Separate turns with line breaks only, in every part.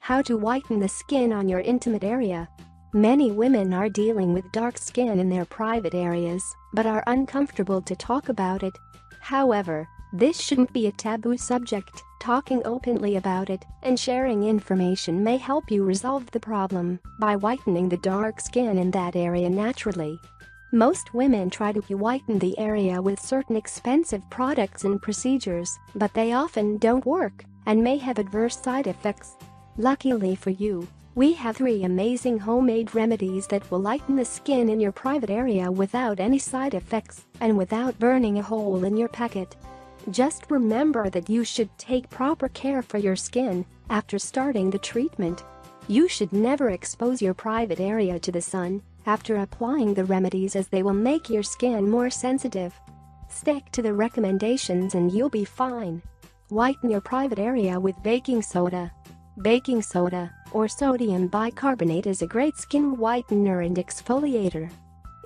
How to whiten the skin on your intimate area. Many women are dealing with dark skin in their private areas but are uncomfortable to talk about it. However, this shouldn't be a taboo subject. Talking openly about it and sharing information may help you resolve the problem by whitening the dark skin in that area naturally. Most women try to whiten the area with certain expensive products and procedures, but they often don't work and may have adverse side effects. Luckily for you, we have 3 amazing homemade remedies that will lighten the skin in your private area without any side effects and without burning a hole in your pocket. Just remember that you should take proper care for your skin after starting the treatment. You should never expose your private area to the sun after applying the remedies, as they will make your skin more sensitive. Stick to the recommendations and you'll be fine. Whiten your private area with baking soda. Baking soda, or sodium bicarbonate, is a great skin whitener and exfoliator.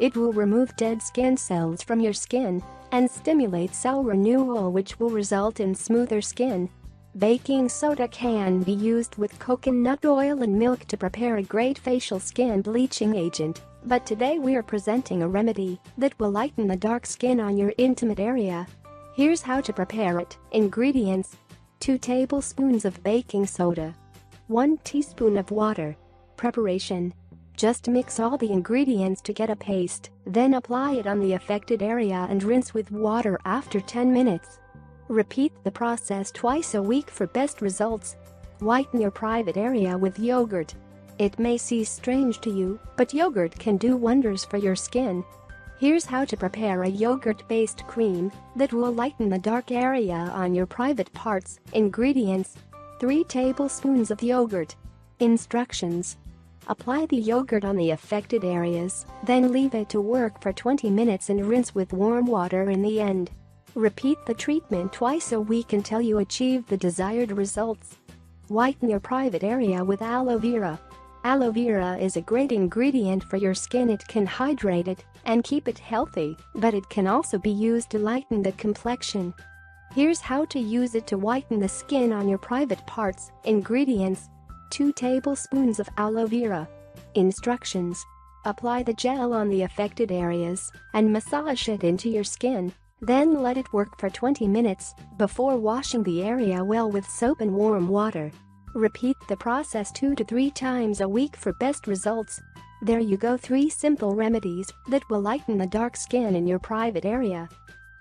It will remove dead skin cells from your skin and stimulate cell renewal, which will result in smoother skin. Baking soda can be used with coconut oil and milk to prepare a great facial skin bleaching agent, but today we are presenting a remedy that will lighten the dark skin on your intimate area. Here's how to prepare it. Ingredients: 2 tablespoons of baking soda, 1 teaspoon of water. Preparation: just mix all the ingredients to get a paste, then apply it on the affected area and rinse with water after 10 minutes. Repeat the process twice a week for best results. Whiten your private area with yogurt. It may seem strange to you, but yogurt can do wonders for your skin. Here's how to prepare a yogurt-based cream that will lighten the dark area on your private parts. Ingredients: 3 tablespoons of yogurt. Instructions: apply the yogurt on the affected areas, then leave it to work for 20 minutes and rinse with warm water in the end. Repeat the treatment twice a week until you achieve the desired results. Whiten your private area with aloe vera. Aloe vera is a great ingredient for your skin. It can hydrate it and keep it healthy, but it can also be used to lighten the complexion. Here's how to use it to whiten the skin on your private parts. Ingredients: 2 tablespoons of aloe vera. Instructions: apply the gel on the affected areas and massage it into your skin, then let it work for 20 minutes before washing the area well with soap and warm water. Repeat the process 2 to 3 times a week for best results. There you go, 3 simple remedies that will lighten the dark skin in your private area.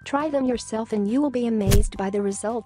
Try them yourself and you will be amazed by the result.